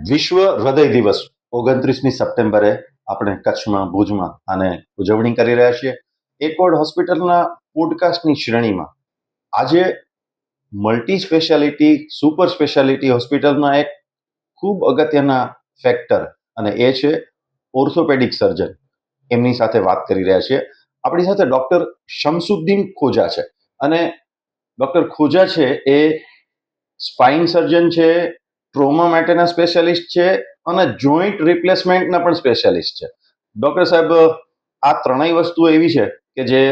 વિશ્વ હૃદય દિવસ 29મી સપ્ટેમ્બરે આપણે કચ્છમાં ભુજમાં આને ઉજવણી કરી રહ્યા છીએ. એકવર્ડ હોસ્પિટલના પોડકાસ્ટની શ્રેણીમાં આજે મલ્ટી સ્પેશિયાલિટી સુપર સ્પેશિયાલિટી હોસ્પિટલના એક ખૂબ અગત્યના ફેક્ટર અને એ છે ઓર્થોપેડિક સર્જન. એમની સાથે વાત કરી રહ્યા છીએ. આપણી સાથે ડૉક્ટર શમસુદ્દીન ખોજા છે અને ડૉક્ટર ખોજા છે એ સ્પાઇન સર્જન છે, ટ્રોમા માટેના સ્પેશિયાલિસ્ટ છે અને જોઈન્ટ રિપ્લેસમેન્ટના પણ સ્પેશિયાલિસ્ટ છે. ડૉક્ટર સાહેબ, આ ત્રણેય વસ્તુ એવી છે કે જે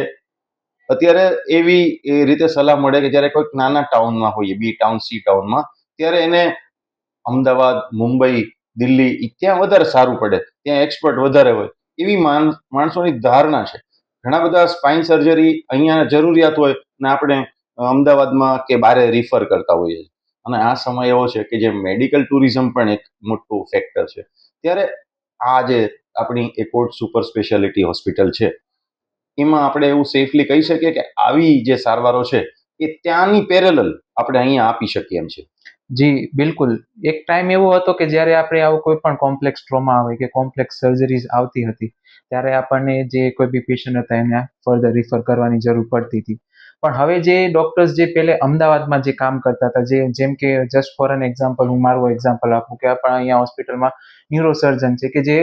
અત્યારે એવી રીતે સલાહ મળે કે જ્યારે કોઈક નાના ટાઉનમાં હોઈએ, બી ટાઉન સી ટાઉનમાં, ત્યારે એને અમદાવાદ, મુંબઈ, દિલ્હી ત્યાં વધારે સારું પડે, ત્યાં એક્સપર્ટ વધારે હોય એવી માણસોની ધારણા છે. ઘણા બધા સ્પાઇન સર્જરી અહીંયા જરૂરિયાત હોય ને આપણે અમદાવાદમાં કે બારે રિફર કરતા હોઈએ છીએ. અને આ સમય એવો છે કે જે મેડિકલ ટુરિઝમ પણ એક મોટું ફેક્ટર છે. ત્યારે આ જે આપણી એકવર્ડ સુપર સ્પેશિયાલિટી હોસ્પિટલ છે એમાં આપણે એવું સેફલી કહી શકીએ કે આવી જે સારવારો છે એ ત્યાંની પેરેલલ આપણે અહીંયા આપી શકીએ એમ છે. જી બિલકુલ. એક ટાઈમ એવો હતો કે જ્યારે આપણે આવો કોઈ પણ કોમ્પ્લેક્સ ટ્રોમા આવે કે કોમ્પ્લેક્સ સર્જરીઝ આવતી હતી ત્યારે આપણને જે કોઈ બી પેશન્ટ હતા એને ફર્ધર રિફર કરવાની જરૂર પડતી હતી. પણ હવે જે ડોક્ટર્સ જે પહેલે અમદાવાદમાં જે કામ કરતા હતા, જેમ કે જસ્ટ ફોર એન એક્ઝામ્પલ હું મારું એક્ઝામ્પલ આપું કે આપણા અહીંયા હોસ્પિટલમાં ન્યુરોસર્જન છે કે જે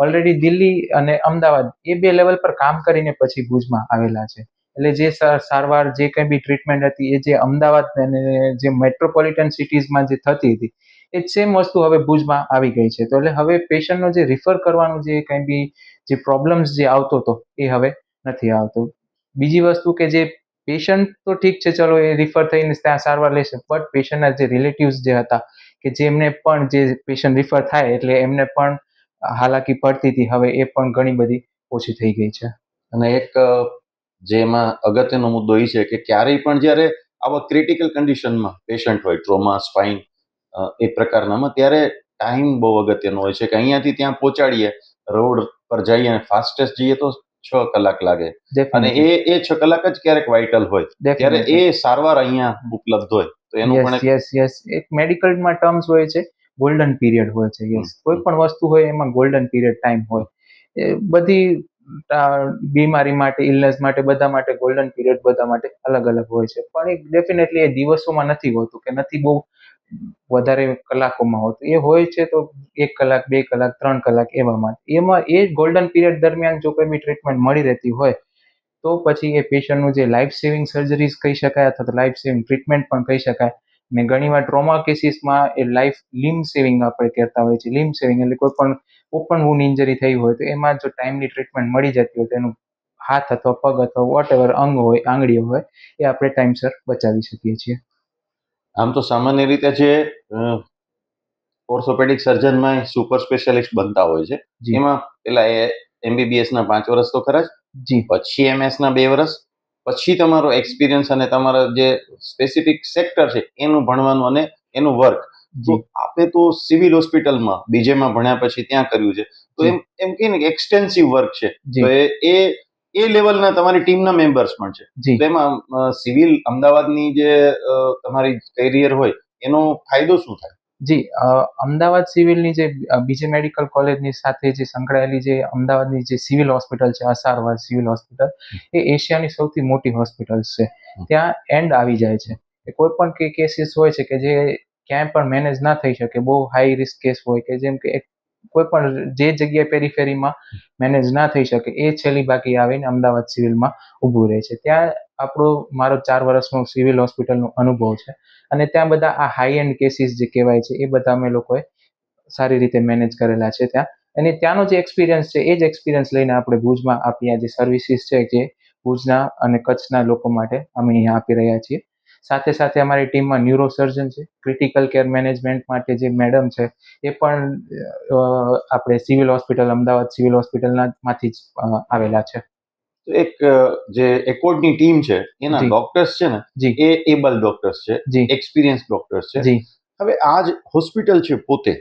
ઓલરેડી દિલ્હી અને અમદાવાદ એ બે લેવલ પર કામ કરીને પછી ભુજમાં આવેલા છે. એટલે જે સારવાર જે કંઈ બી ટ્રીટમેન્ટ હતી એ જે અમદાવાદ અને જે મેટ્રોપોલિટન સિટીઝમાં જે થતી હતી એ સેમ વસ્તુ હવે ભુજમાં આવી ગઈ છે. તો એટલે હવે પેશન્ટનો જે રિફર કરવાનું જે કંઈ બી જે પ્રોબ્લેમ્સ જે આવતો હતો એ હવે નથી આવતો. બીજી વસ્તુ કે જે પેશન્ટ તો ઠીક છે, ચલો એ રિફર થઈને ત્યાં સારવાર લેશે, બટ પેશન્ટના જે રિલેટિવ્સ જે હતા કે જેમને પણ જે પેશન્ટ રિફર થાય એટલે એમને પણ હાલાકી પડતી હતી, હવે એ પણ ઘણી બધી ઓછી થઈ ગઈ છે. અને એક જેમાં અગત્યનો મુદ્દો એ છે કે ક્યારેય પણ જ્યારે આવા ક્રિટિકલ કન્ડિશનમાં પેશન્ટ હોય, ટ્રોમા, સ્પાઇન એ પ્રકારનામાં, ત્યારે ટાઈમ બહુ અગત્યનો હોય છે કે અહીંયાથી ત્યાં પહોંચાડીએ, રોડ પર જઈએ અને ફાસ્ટેસ્ટ જઈએ તો 6 કલાક લાગે અને એ 6 કલાક જ ક્યારેક વાઇટલ હોય ત્યારે એ સારવાર અહીંયા ઉપલબ્ધ હોય તો એનું પણ યસ એક મેડિકલમાં ટર્મ્સ હોય છે, ગોલ્ડન પીરિયડ હોય છે. યસ, કોઈ પણ વસ્તુ હોય એમાં ગોલ્ડન પીરિયડ ટાઈમ હોય. એ બધી બીમારી માટે, ઇલનેસ માટે, બધા માટે ગોલ્ડન પીરિયડ બધા માટે અલગ અલગ હોય છે. પણ એ ડેફિનેટલી એ દિવસોમાં નથી હોતું કે નથી બહુ વધારે કલાકોમાં હોતું. એ હોય છે તો 1 કલાક, 2 કલાક, 3 કલાક એવામાં. એમાં એ ગોલ્ડન પીરિયડ દરમિયાન જો કોઈ બી ટ્રીટમેન્ટ મળી રહેતી હોય તો પછી એ પેશન્ટનું જે લાઈફ સેવિંગ સર્જરીઝ કહી શકાય અથવા તો લાઈફ સેવિંગ ટ્રીટમેન્ટ પણ કહી શકાય. ને ઘણીવાર ટ્રોમા કેસીસમાં એ લાઈફ લિમ્બ સેવિંગ આપણે કહેતા હોઈએ છીએ. લિમ્બ સેવિંગ એટલે કોઈ પણ ઓપન વૂન્ડ ઇન્જરી થઈ હોય તો એમાં જો ટાઈમની ટ્રીટમેન્ટ મળી જતી હોય તો એનું હાથ અથવા પગ અથવા વોટ એવર અંગ હોય, આંગળીઓ હોય, એ આપણે ટાઈમસર બચાવી શકીએ છીએ. આમ તો સામાન્ય રીતે જે ઓર્થોપેડિક સર્જનમાં સુપર સ્પેશિયાલિસ્ટ બનતા હોય છે એમાં પેલા MBBS ના 5 વર્ષ તો ખરા જ, પછી MS ના 2 વર્ષ, પછી તમારો એક્સપિરિયન્સ અને તમારા જે સ્પેસિફિક સેક્ટર છે એનું ભણવાનું અને એનું વર્ક. તો આપે તો સિવિલ હોસ્પિટલમાં બીજેમાં ભણ્યા પછી ત્યાં કર્યું છે તો એમ કે ને એક્સટેન્સિવ વર્ક છે. તો એ લેવલના તમારી ટીમના મેમ્બર્સ પણ છે. તો એમાં સિવિલ અમદાવાદની જે તમારી કેરિયર હોય એનો ફાયદો શું થાય? જી, અમદાવાદ સિવિલની જે બીજે મેડિકલ કોલેજની સાથે જે સંકળાયેલી જે અમદાવાદની જે સિવિલ હોસ્પિટલ છે, અસારવા સિવિલ હોસ્પિટલ, એ એશિયાની સૌથી મોટી હોસ્પિટલ છે. ત્યાં એન્ડ આવી જાય છે. કોઈ પણ કેસીસ હોય છે કે જે ક્યાંય પણ મેનેજ ના થઈ શકે, બહુ હાઈ રિસ્ક કેસ હોય કે જેમ કે કોઈ પણ જે જગ્યાએ પેરીફેરીમાં મેનેજ ના થઈ શકે એ છેલ્લી બાકી આવીને અમદાવાદ સિવિલમાં ઊભું રહે છે. ત્યાં મારો 4 વર્ષનો સિવિલ હોસ્પિટલનો અનુભવ છે અને ત્યાં બધા આ હાઈ એન્ડ કેસીસ જે કહેવાય છે એ બધા અમે લોકોએ સારી રીતે મેનેજ કરેલા છે ત્યાં. અને ત્યાંનો જે એક્સપિરિયન્સ છે એ જ એક્સપિરિયન્સ લઈને આપણે ભુજમાં આપી આ જે સર્વિસીસ છે જે ભુજના અને કચ્છના લોકો માટે અમે અહીંયા આપી રહ્યા છીએ. સાથે સાથે અમારી ટીમમાં ન્યુરોસર્જન છે, ક્રિટિકલ કેર મેનેજમેન્ટ માટે જે મેડમ છે એ પણ આપણે સિવિલ હોસ્પિટલ, અમદાવાદ સિવિલ હોસ્પિટલના માંથી જ આવેલા છે. એક જે એકવર્ડની ટીમ છે એના ડોક્ટર્સ છે ને એ એબલ ડોક્ટર્સ છે, એક્સપિરિયન્સ ડોક્ટર્સ છે. હવે આ જ હોસ્પિટલ છે પોતે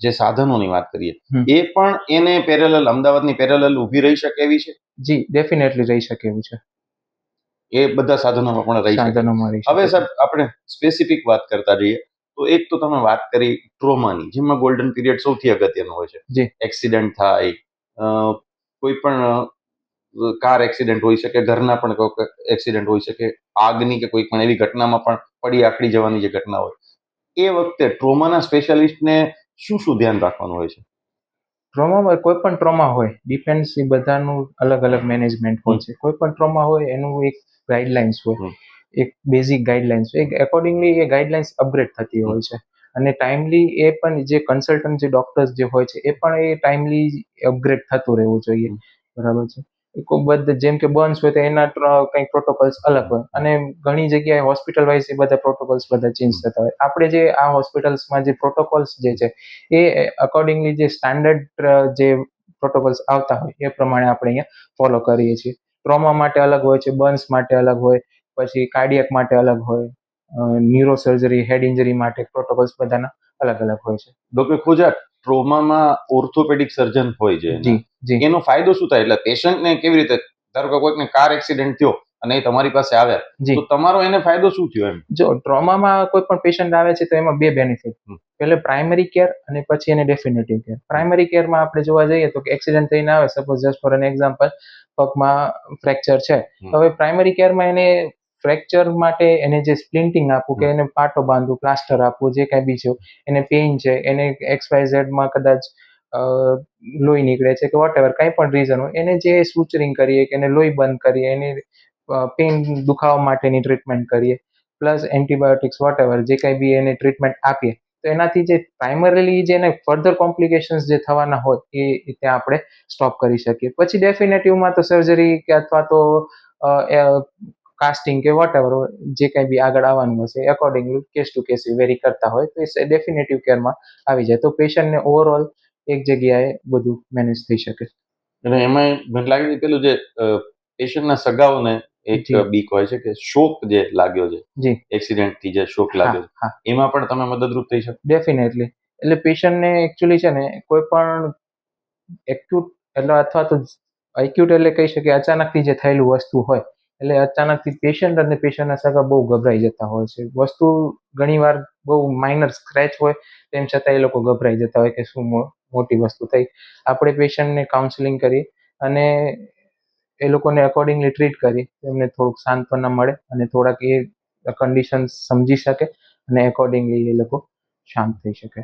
જે સાધનોની વાત કરીએ એ પણ એને પેરેલલ, અમદાવાદની પેરેલલ ઊભી રહી શકે એવી છે? જી, ડેફિનેટલી રહી શકે એવું છે. એ બધા સાધનોમાં પણ રહી શકે. હવે સાહેબ આપણે સ્પેસિફિક વાત કરતા જઈએ તો એક તો તમે વાત કરી ટ્રોમાની, જેમાં ગોલ્ડન પીરિયડ સૌથી અગત્યનો હોય છે. જી. એક્સિડન્ટ થાય, કોઈ પણ કાર એક્સિડન્ટ હોઈ શકે, ઘરના પણ કોઈ એક્સિડન્ટ હોઈ શકે, આગની કે કોઈ પણ એવી ઘટનામાં પણ પડી આખડી જવાની જે ઘટના હોય, એ વખતે ટ્રોમાના સ્પેશિયાલિસ્ટને શું શું ધ્યાન રાખવાનું હોય છે? ટ્રોમામાં કોઈ પણ ટ્રોમા હોય, ડિપેન્ડ્સ, એ બધાનું અલગ અલગ મેનેજમેન્ટ હોય છે. કોઈ પણ ટ્રોમા હોય એનું એક ગાઈડલાઇન્સ હોય, એક બેઝિક ગાઈડલાઇન્સ હોય. એકોર્ડિંગલી એ ગાઈડલાઇન્સ અપગ્રેડ થતી હોય છે. અને ટાઈમલી એ પણ જે કન્સલ્ટન્ટ જે ડોક્ટર્સ જે હોય છે એ પણ એ ટાઈમલી અપગ્રેડ થતું રહેવું જોઈએ. બરાબર છે. જેમ કે બર્ન્સ હોય તો એના કંઈક પ્રોટોકોલ્સ અલગ હોય, અને ઘણી જગ્યાએ હોસ્પિટલ વાઇઝ એ બધા પ્રોટોકોલ્સ બધા ચેન્જ થતા હોય. આપણે જે આ હોસ્પિટલ્સમાં જે પ્રોટોકોલ્સ જે છે એ અકોર્ડિંગલી જે સ્ટાન્ડર્ડ જે પ્રોટોકોલ્સ આવતા હોય એ પ્રમાણે આપણે અહીંયા ફોલો કરીએ છીએ. ટ્રોમા માટે અલગ હોય છે, બર્ન્સ માટે અલગ હોય, પછી કાર્ડિયક માટે અલગ હોય, ન્યુરો સર્જરી, હેડ ઇન્જરી માટે પ્રોટોકોલ્સ બધાના અલગ અલગ હોય છે. ડોક્ટર ખોજા, ટ્રોમામાં ઓર્થોપેડિક સર્જન હોય છે, જી જી. એનો ફાયદો શું થાય? એટલે પેશન્ટને કેવી રીતે, ધારો કે કોઈકને કાર એક્સિડન્ટ થયો અને એ તમારી પાસે આવ્યા, તો તમારો એને ફાયદો શું થયો? એમ જો ટ્રોમામાં કોઈ પણ પેશન્ટ આવે છે તો એમાં બે બેનિફિટ. એટલે પ્રાઇમરી કેર અને પછી એને ડેફિનેટિવ કેર. પ્રાઇમરી કેરમાં આપણે જોવા જઈએ તો કે એક્સિડન્ટ થઈને આવે, suppose just four an example પગમાં ફ્રેક્ચર છે, તો હવે પ્રાઇમરી કેરમાં એને ફ્રેક્ચર માટે એને જે સ્પ્લિન્ટિંગ આપવું, કે એને પાટો બાંધવું, પ્લાસ્ટર આપવું, જે કાંઈ બી છે, એને પેઇન છે, એને XYZ કદાચ લોહી નીકળે છે કે વોટ એવર કાંઈ પણ રીઝન હોય, એને જે સુચરિંગ કરીએ, કે એને લોહી બંધ કરીએ, એને પેઇન દુખાવા માટેની ટ્રીટમેન્ટ કરીએ, પ્લસ એન્ટીબાયોટિક્સ વોટ એવર જે કાંઈ બી એને ટ્રીટમેન્ટ આપીએ, તો એનાથી જે પ્રાઇમરીલી જે એને ફર્ધર કોમ્પ્લિકેશન્સ જે થવાના હોય એ ત્યાં આપણે સ્ટોપ કરી શકીએ. પછી ડેફિનેટિવમાં તો સર્જરી કે અથવા તો કાસ્ટિંગ કે વોટ એવર જે કાંઈ બી આગળ આવવાનું હશે accordingly case two case very કરતા હોય, તો એ ડેફિનેટિવ કેરમાં આવી જાય, તો પેશન્ટને ઓવરઓલ એક જગ્યાએ બધું મેનેજ થઈ શકે. અને એમાં મને લાગે છે પેલું જે પેશન્ટના સગાઓને એક બીક હોય છે કે શોક જે લાગ્યો છે, એક્સિડન્ટથી જે શોક લાગ્યો છે, એમાં પણ તમે મદદરૂપ થઈ શકો? ડેફિનેટલી. એટલે પેશન્ટને એકચ્યુઅલી છે ને કોઈ પણ એક્યુટ એટલે અથવા તો એક્યુટ એટલે કહી શકીએ અચાનકથી જે થયેલું વસ્તુ હોય, એટલે અચાનકથી પેશન્ટ અને પેશન્ટના સગા બહુ ગભરાઈ જતા હોય છે. વસ્તુ ઘણીવાર બહુ માઇનર સ્ક્રેચ હોય તેમ છતાં એ લોકો ગભરાઈ જતા હોય કે શું મોટી વસ્તુ થઈ. આપણે પેશન્ટને કાઉન્સેલિંગ કરીએ અને એ લોકોને અકોર્ડિંગલી ટ્રીટ કરી, એમને થોડુંક સાંત્વના મળે અને થોડાક એ કન્ડિશન સમજી શકે અને એકોર્ડિંગલી એ લોકો શાંત થઈ શકે.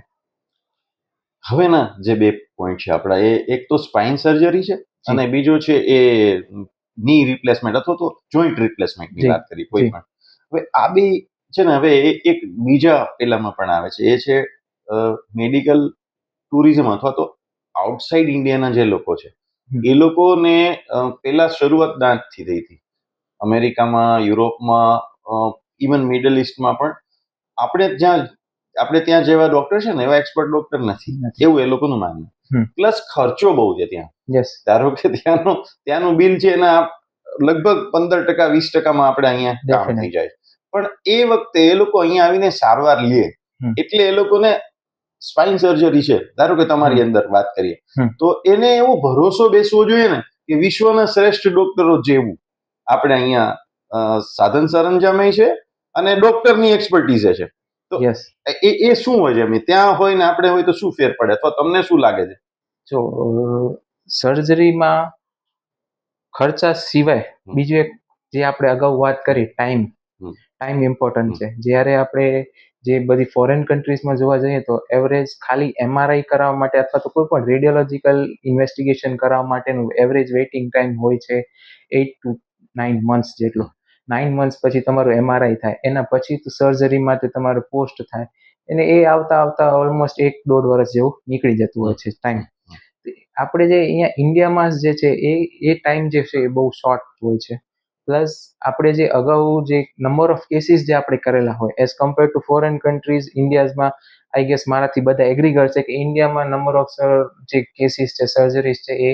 હવેના જે બે પોઈન્ટ છે આપણા, એ એક તો સ્પાઇન સર્જરી છે અને બીજો છે એ ની રિપ્લેસમેન્ટ અથવા તો જોઈન્ટ રિપ્લેસમેન્ટની વાત કરી કોઈ પણ. હવે આ બે છે ને, હવે એક બીજા પેલામાં પણ આવે છે, એ છે મેડિકલ ટુરિઝમ અથવા તો આઉટસાઇડ ઇન્ડિયાના જે લોકો છે એ લોકોને પેલા શરૂઆત દાંતથી થઈ હતી. અમેરિકામાં, યુરોપમાં, ઇવન મિડલ ઇસ્ટમાં પણ આપણે ત્યાં જેવા ડોક્ટર છે ને એવા એક્સપર્ટ ડોક્ટર નથી, એવું એ લોકોનું માનવું. પ્લસ ખર્ચો બહુ છે ત્યાં. ધારો કે ત્યાંનું બિલ છે એના લગભગ 15%, 20%માં આપણે અહીંયા કામ થઈ જાય. પણ એ વખતે એ લોકો અહીંયા આવીને સારવાર લે, એટલે એ લોકોને સ્પાઇન સર્જરી છે, ધારો કે તમારી અંદર વાત કરીએ, તો એને એવો ભરોસો બેસવો જોઈએ ને કે વિશ્વના શ્રેષ્ઠ ડોક્ટરો જેવું આપણે અહીંયા સાધન સરંજામે છે અને ડોક્ટરની એક્સપર્ટીઝ છે. તો એ શું હોય છે? ત્યાં હોય ને આપણે હોય તો શું ફેર પડે, અથવા તમને શું લાગે છે? જો સર્જરીમાં ખર્ચા સિવાય બીજું એક જે આપણે અગાઉ વાત કરી, ટાઈમ ઇમ્પોર્ટન્ટ છે. જ્યારે આપણે જે બધી ફોરેન કન્ટ્રીઝમાં જોવા જઈએ તો એવરેજ ખાલી MRI કરાવવા માટે અથવા તો કોઈ પણ રેડિયોલોજીકલ ઇન્વેસ્ટિગેશન કરાવવા માટેનું એવરેજ વેઇટિંગ ટાઈમ હોય છે 8 to 9 months જેટલો. 9 months પછી તમારું MRI થાય, એના પછી સર્જરી માટે તમારું પોસ્ટ થાય, અને એ આવતા ઓલમોસ્ટ 1-1.5 વર્ષ જેવું નીકળી જતું હોય છે ટાઈમ. આપણે જે અહીંયા ઇન્ડિયામાં જે છે એ ટાઈમ જે છે એ બહુ શોર્ટ હોય છે. પ્લસ આપણે જે અગાઉ જે નંબર ઓફ કેસીસ જે આપણે કરેલા હોય as compare to foreign countries, ઇન્ડિયાઝમાં આઈ ગેસ મારાથી બધા એગ્રી કરશે કે ઇન્ડિયામાં નંબર ઓફ જે કેસીસ છે, સર્જરીઝ છે, એ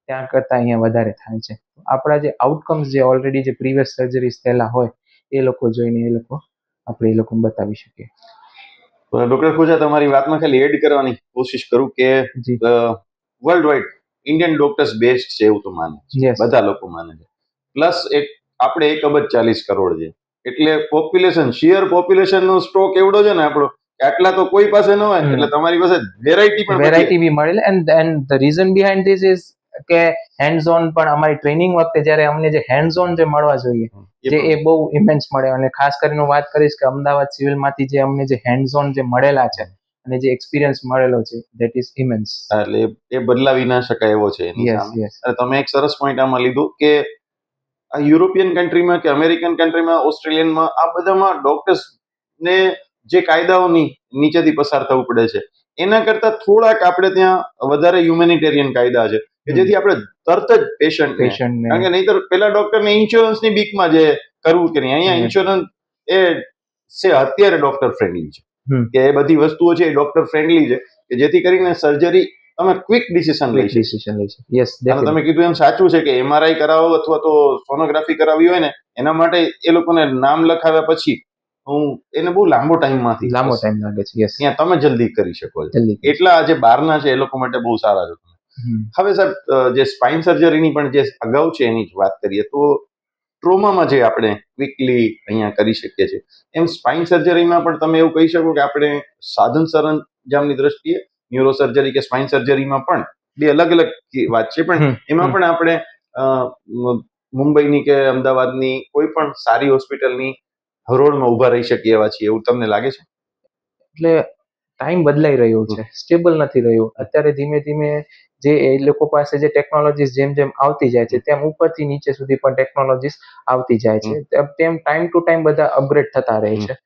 ત્યાં કરતાં અહીંયા વધારે થાય છે. આપણા જે આઉટકમ્સ જે ઓલરેડી જે પ્રીવિયસ સર્જરીઝ થયેલા હોય એ લોકો જોઈને આપણે એ લોકોને બતાવી શકીએ. ડોક્ટર ખોજા, તમારી વાતમાં ખાલી એડ કરવાની કોશિશ કરું કે world wide Indian doctors best છે એવું તો માને છે, બધા લોકો માને છે. પ્લસ આપણે 1 અબજ 40 કરોડ છે, એટલે પોપ્યુલેશન, શિયર પોપ્યુલેશનનો સ્ટ્રોક એવડો છે ને આપણો કે આટલા તો કોઈ પાસે ન હોય, એટલે તમારી પાસે વેરાયટી પણ વેરાયટી બી મળેલ. And the reason behind this is કે હેન્ડ્સ ઓન પણ અમારી ટ્રેનિંગ વખતે જ્યારે અમને જે હેન્ડ્સ ઓન જે મળવા જોઈએ જે એ બહુ ઇમેન્સ મળે. અને ખાસ કરીને હું વાત કરીશ કે અમદાવાદ સિવિલમાંથી જે અમને જે હેન્ડ્સ ઓન જે મળેલા છે અને જે એક્સપિરિયન્સ મળેલો છે ધેટ ઇઝ ઇમેન્સ. એટલે એ બદલાવી ના શકાય એવો છે એની સામે. અને તમે એક સરસ પોઈન્ટ આમાં લીધું કે આ યુરોપિયન કન્ટ્રીમાં કે અમેરિકન કન્ટ્રીમાં, ઓસ્ટ્રેલિયનમાં, આ બધામાં ડોક્ટર્સ ને જે કાયદાઓની નીચેથી પસાર થવું પડે છે એના કરતા થોડાક આપણે ત્યાં વધારે હ્યુમેનિટેરિયન કાયદા છે કે જેથી આપણે તરત જ પેશન્ટને, કારણ કે નહીતર પેલા ડોક્ટરને ઇન્સ્યોરન્સની બીકમાં જે કરવું કે નહીં, અહીંયા ઇન્સ્યોરન્સ એ છે અત્યારે ડોક્ટર ફ્રેન્ડલી છે કે એ બધી વસ્તુઓ છે એ ડોક્ટર ફ્રેન્ડલી છે કે જેથી કરીને સર્જરી તમે ક્વિક ડિસિઝન લઈ શકો. યસ, તમે કીધું એમ સાચું છે કે MRI કરાવો અથવા તો સોનોગ્રાફી કરાવી હોય ને એના માટે એ લોકોને નામ લખાવ્યા પછી એને બહુ લાંબો ટાઈમ લાગે છે. યસ, ત્યાં તમે જલ્દી કરી શકો છો. એટલા જે બહારના છે એ લોકો માટે બહુ સારા છે. હવે સાહેબ જે સ્પાઇન સર્જરીની પણ જે અગાઉ છે એની જ વાત કરીએ તો ટ્રોમામાં જે આપણે ક્વિકલી અહીંયા કરી શકીએ છીએ એમ સ્પાઇન સર્જરીમાં પણ તમે એવું કહી શકો કે આપણે સાધન સરંજામની દ્રષ્ટિએ ન્યુરો સર્જરી કે સ્પાઇન સર્જરીમાં પણ બે અલગ અલગ વાત છે, પણ એમાં પણ આપણે મુંબઈની કે અમદાવાદની કોઈ પણ સારી હોસ્પિટલની હરોળમાં ઉભા રહી શકીએ એવા છીએ એવું તમને લાગે છે? એટલે ટાઈમ બદલાઈ રહ્યો છે, સ્ટેબલ નથી રહ્યો. અત્યારે ધીમે ધીમે જે એ લોકો પાસે જે ટેકનોલોજીસ જેમ જેમ આવતી જાય છે તેમ ઉપરથી નીચે સુધી પણ ટેકનોલોજીસ આવતી જાય છે. તેમ ટાઈમ ટુ ટાઈમ બધા અપગ્રેડ થતા રહે છે.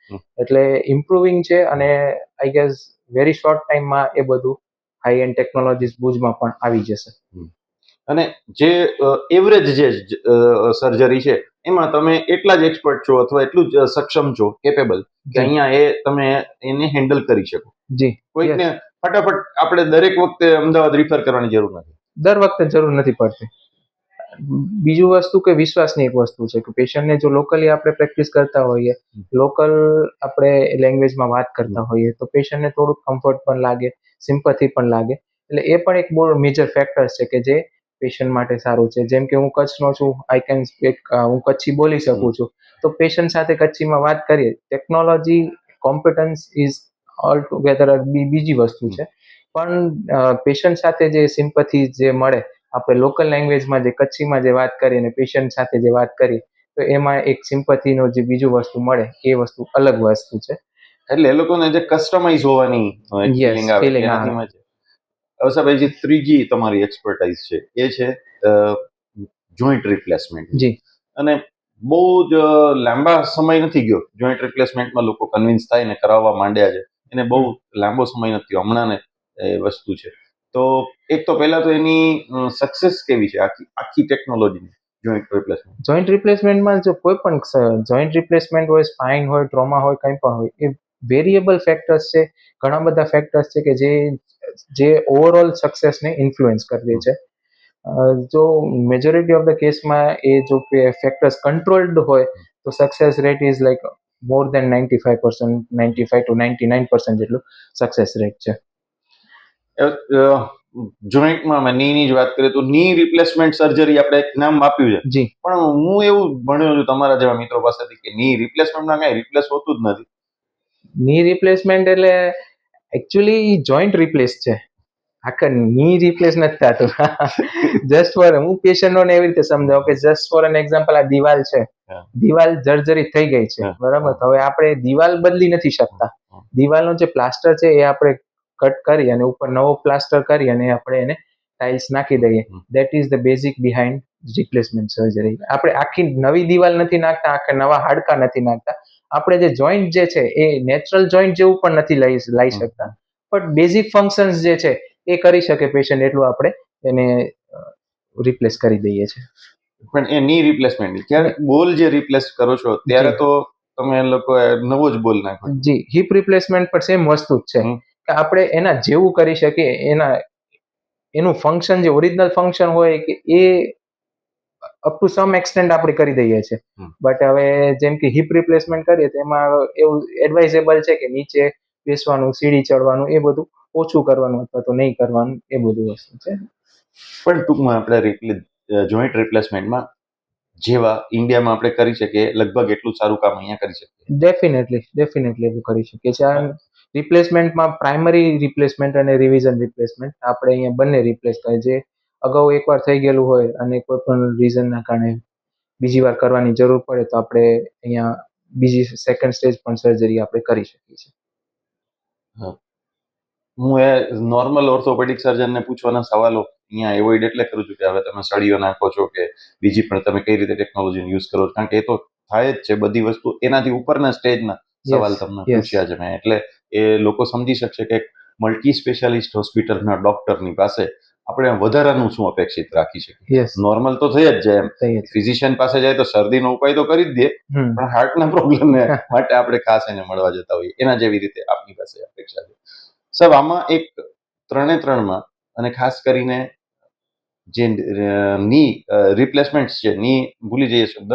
એટલે ઇમ્પ્રુવિંગ છે અને આઈ ગેસ વેરી શોર્ટ ટાઈમમાં એ બધું હાઈ એન્ડ ટેકનોલોજીસ ભુજમાં પણ આવી જશે. અને જે એવરેજ જે સર્જરી છે એમાં તમે એટલા જ એક્સપર્ટ છો અથવા એટલું જ સક્ષમ છો, કેપેબલ, કે અહીંયા તમે એને હેન્ડલ કરી શકો. જી, કોઈકને ફટાફટ આપણે દરેક વખતે અમદાવાદ રિફર કરવાની જરૂર નથી. દર વખતે જરૂર નથી પડતી. બીજું વસ્તુ કે વિશ્વાસની એક વસ્તુ છે કે પેશન્ટને જો લોકલી આપણે પ્રેક્ટિસ કરતા હોઈએ, લોકલ આપણે લેંગ્વેજમાં વાત કરતા હોઈએ તો પેશન્ટને થોડુંક કમ્ફર્ટ પણ લાગે, સિમ્પથી પણ લાગે. એટલે એ પણ એક બહુ મેજર ફેક્ટર છે કે જે પેશન્ટ માટે સારું છે. જેમ કે હું કચ્છનો છું, આઈ કેન સ્પીક, હું કચ્છી બોલી શકું છું, તો પેશન્ટ સાથે કચ્છીમાં વાત કરીએ. Technology, competence is all together બીજી વસ્તુ છે, પણ પેશન્ટ સાથે જે સિમ્પથી જે મળે, આપણે લોકલ લેંગ્વેજમાં જે કચ્છીમાં જે વાત કરીએ અને પેશન્ટ સાથે જે વાત કરીએ તો એમાં એક સિમ્પથીનો જે બીજું વસ્તુ મળે એ વસ્તુ અલગ વસ્તુ છે. એટલે એ લોકોને જે કસ્ટમાઇઝ હોવાની ફિલિંગ આવે એનાથી છે. હવે સાહેબ જે ત્રીજી તમારી એક્સપર્ટાઇઝ છે એ છે જોઈન્ટ રિપ્લેસમેન્ટ. જી. અને બહુ જ લાંબા સમય નથી ગયો જોઈન્ટ રિપ્લેસમેન્ટમાં લોકો કન્વિન્સ થાય ને કરાવવા માંડ્યા છે. એને બહુ લાંબો સમય નથી થયો, હમણાં ને એ વસ્તુ છે. તો એક તો પહેલા તો એની સક્સેસ કેવી છે આખી ટેકનોલોજીની જોઈન્ટ રિપ્લેસમેન્ટમાં? જો કોઈ પણ જોઈન્ટ રિપ્લેસમેન્ટ હોય, સ્પાઇન હોય, ટ્રોમા હોય, કંઈ પણ હોય, એ વેરિયેબલ ફેક્ટર્સ છે. ઘણા બધા ફેક્ટર્સ છે કે જે ઓવરઓલ સક્સેસને ઇન્ફ્લુઅન્સ કરી દે છે. જો મેજોરિટી ઓફ ધ કેસમાં એ જો ફેક્ટર્સ કંટ્રોલ્ડ હોય તો success rate is like more than 95%, 95 to 99% જેટલું સક્સેસ રેટ છે. જોઈન્ટમાં મેં નીની જ વાત કરીએ તો ની રિપ્લેસમેન્ટ સર્જરી આપણે એક નામ આપ્યું છે. જી. પણ હું એવું ભણ્યો છું તમારા જેવા મિત્રો પાસેથી કે ની રિપ્લેસમેન્ટમાં કઈ રિપ્લેસ હોતું જ નથી. ની રિપ્લેસમેન્ટ એટલે એકચ્યુઅલી જોઈન્ટ રિપ્લેસ છે. આખા ની રિપ્લેસ નથી થતું. જસ્ટ ફોર, હું પેશન્ટોને એવી રીતે સમજાવું કે જસ્ટ ફોર એન એક્ઝામ્પલ, આ દિવાલ છે, દિવાલ જર્જરિત થઈ ગઈ છે, બરાબર? તો હવે આપણે દિવાલ બદલી નથી શકતા. દિવાલનો જે પ્લાસ્ટર છે એ આપણે કટ કરી અને ઉપર નવો પ્લાસ્ટર કરી અને આપણે એને ટાઇલ્સ નાખી દઈએ. That is the basic behind replacement surgery. આપણે આખી નવી દિવાલ નથી નાખતા, આખા નવા હાડકા નથી નાખતા. આપણે જે જોઈન્ટ જે છે એ નેચરલ જોઈન્ટ જેવું પણ નથી લઈ શકતા, પણ બેઝિક ફંક્શન્સ જે છે એ કરી શકે પેશન્ટ એટલું આપણે એને રિપ્લેસ કરી દઈએ છીએ. પણ એ ની રિપ્લેસમેન્ટ ક્યારે બોલ જે રિપ્લેસ કરો છો ત્યારે તો તમે લોકો નવો જ બોલ નાખો. જી, હિપ રિપ્લેસમેન્ટ પણ સેમ વસ્તુ જ છે કે આપણે એના જેવું કરી શકીએ, એનું ફંક્શન જે ઓરિજિનલ ફંક્શન હોય કે એ અપ ટુ સમ એક્સટેન્ટ આપણે કરી દઈએ છીએ. બટ હવે જેમ કે હિપ રિપ્લેસમેન્ટ કરીએ તો એમાં એવું એડવાઇઝેબલ છે કે નીચે બેસવાનું, સીડી ચડવાનું એ બધું ઓછું કરવાનું અથવા તો નહીં કરવાનું, એ બધું વસ્તુ છે. પણ ટૂંકમાં આપણે જોઈન્ટ રિપ્લેસમેન્ટમાં જેવા ઇન્ડિયામાં આપણે કરી શકીએ લગભગ એટલું સારું કામ અહીંયા કરી શકીએ. ડેફિનેટલી એવું કરી શકીએ છીએ. રિપ્લેસમેન્ટમાં પ્રાઇમરી રિપ્લેસમેન્ટ અને રિવિઝન રિપ્લેસમેન્ટ આપણે અહીંયા બંને રિપ્લેસ કરીએ. જે અગાઉ એકવાર થઈ ગયેલું હોય અને કોઈ પણ રીઝનના કારણે બીજી વાર કરવાની જરૂર પડે તો આપણે અહીંયા બીજી સેકન્ડ સ્ટેજ પણ સર્જરી આપણે કરી શકીએ છીએ. હું એ નોર્મલ ઓર્થોપેડિક સર્જનને પૂછવાના સવાલો અહીંયા એવોઇડ એટલે કરું છું કે હવે તમે સળીઓ નાખો છો કે બીજી પણ તમે કઈ રીતે ટેકનોલોજીનો યુઝ કરો છો, કારણ કે એ તો થાય જ છે બધી વસ્તુ. એનાથી ઉપરના સ્ટેજના સવાલ તમને પૂછ્યા છે મેં, એટલે એ લોકો સમજી શકશે કે મલ્ટી સ્પેશિયાલિસ્ટ હોસ્પિટલના ડોક્ટરની પાસે આપણે વધારાનું શું અપેક્ષિત રાખી શકીએ. નોર્મલ તો થઈ જ જાય એમ. ફિઝિશિયન પાસે જાય તો શરદીનો ઉપાય તો કરી જ દે, પણ હાર્ટના પ્રોબ્લેમને માટે આપણે ખાસ એને મળવા જતા હોઈએ. એના જેવી રીતે આપની પાસે અપેક્ષા છે. સાહેબ, આમાં એક 3-3માં અને ખાસ કરીને જે ની રિપ્લેસમેન્ટ છે, ની ભૂલી જઈએ શબ્દ,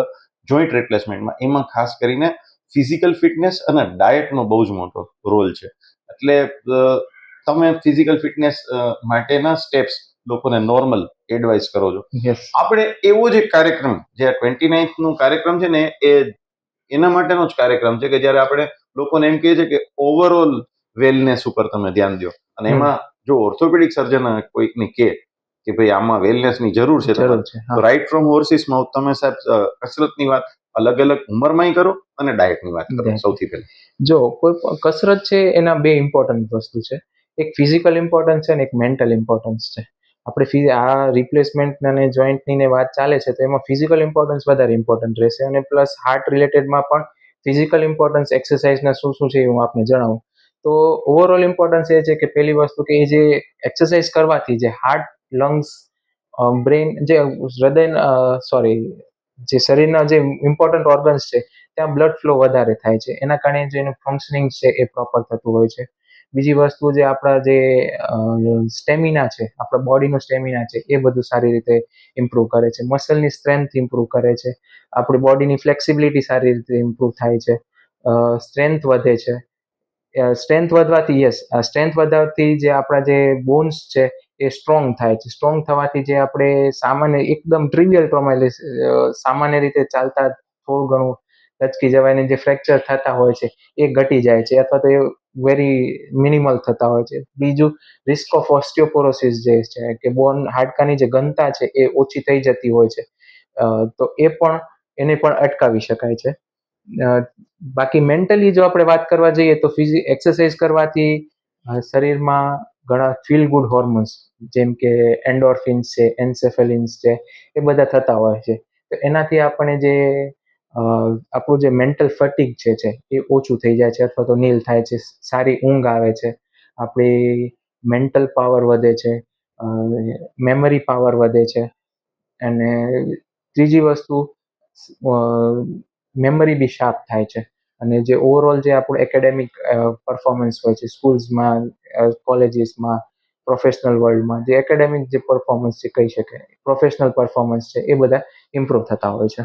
જોઈન્ટ રિપ્લેસમેન્ટમાં, એમાં ખાસ કરીને ફિઝિકલ ફિટનેસ અને ડાયટનો બહુ જ મોટો રોલ છે. એટલે તમે ફિઝિકલ ફિટનેસ માટેના સ્ટેપ્સ લોકોને નોર્મલ એડવાઇસ કરો છો. આપણે એવો જ એક કાર્યક્રમ, જે 29th કાર્યક્રમ છે ને, એના માટેનો જ કાર્યક્રમ છે કે જ્યારે આપણે લોકોને એમ કહીએ છીએ કે ઓવરઓલ વેલનેસ ઉપર તમે ધ્યાન દો. અને એમાં જો ઓર્થોપેડિક સર્જન કોઈકને કહે કે ભાઈ આમાં વેલનેસની જરૂર છે, તો રાઈટ ફ્રોમ હોર્સિસ માઉથ તમે સાહેબ કસરતની વાત અલગ અલગ ઉંમરમાં કરો અને ડાયટની વાત કરો. સૌથી પહેલા જો કોઈ કસરત છે એના બે ઇમ્પોર્ટન્ટ વસ્તુ છે. એક ફિઝિકલ ઇમ્પોર્ટન્સ છે અને એક મેન્ટલ ઇમ્પોર્ટન્સ છે. આપણે આ રિપ્લેસમેન્ટ અને જોઈન્ટની વાત ચાલે છે તો એમાં ફિઝિકલ ઇમ્પોર્ટન્સ વધારે ઇમ્પોર્ટન્ટ રહેશે, અને પ્લસ હાર્ટ રિલેટેડમાં પણ ફિઝિકલ ઇમ્પોર્ટન્સ એક્સરસાઇઝના શું છે એ હું આપને જણાવું. તો ઓવરઓલ ઇમ્પોર્ટન્સ એ છે કે પહેલી વસ્તુ કે એ જે એક્સરસાઇઝ કરવાથી જે હાર્ટ, લંગ્સ, બ્રેન, જે જે શરીરના જે ઇમ્પોર્ટન્ટ ઓર્ગન્સ છે ત્યાં બ્લડ ફ્લો વધારે થાય છે. એના કારણે જે એનું ફંક્શનિંગ છે એ પ્રોપર થતું હોય છે. બીજી વસ્તુ જે આપણા જે સ્ટેમિના છે, આપણા બોડીનો સ્ટેમિના છે, એ બધું સારી રીતે ઇમ્પ્રૂવ કરે છે. મસલની સ્ટ્રેન્થ ઇમ્પ્રૂવ કરે છે. આપણી બોડીની ફ્લેક્સિબિલિટી સારી રીતે ઇમ્પ્રૂવ થાય છે. સ્ટ્રેન્થ વધે છે. સ્ટ્રેન્થ વધવાથી જે આપણા જે બોન્સ છે એ સ્ટ્રોંગ થાય છે. સ્ટ્રોંગ થવાથી જે આપણે સામાન્ય એકદમ ટ્રિવિયલ પ્રમાણે સામાન્ય રીતે ચાલતા થોડું ઘણું લચકી જવાય ને જે ફ્રેક્ચર થતા હોય છે એ ઘટી જાય છે, અથવા તો એ વેરી મિનિમલ થતા હોય છે. બીજું, રિસ્ક ઓફ ઓસ્ટિયોપોરોસિસ જે છે કે હાડકાની જે ઘનતા છે એ ઓછી થઈ જતી હોય છે, તો એને પણ અટકાવી શકાય છે. બાકી મેન્ટલી જો આપણે વાત કરવા જઈએ તો એક્સરસાઇઝ કરવાથી શરીરમાં ઘણા ફીલ ગુડ હોર્મોન્સ જેમ કે એન્ડોર્ફિન્સ છે, એન્સેફેલિન્સ છે, એ બધા થતા હોય છે. તો એનાથી આપણે જે આપણું જે મેન્ટલ ફટીગ છે એ ઓછું થઈ જાય છે અથવા તો નીલ થાય છે. સારી ઊંઘ આવે છે, આપણી મેન્ટલ પાવર વધે છે, મેમરી પાવર વધે છે. અને ત્રીજી વસ્તુ, મેમરી બી શાર્પ થાય છે. અને જે ઓવરઓલ જે આપણું એકેડેમિક પરફોર્મન્સ હોય છે સ્કૂલ્સમાં, કોલેજીસમાં, પ્રોફેશનલ વર્લ્ડમાં, જે એકેડેમિક જે પરફોર્મન્સ છે કહી શકે, પ્રોફેશનલ પરફોર્મન્સ છે, એ બધા ઇમ્પ્રૂવ થતા હોય છે.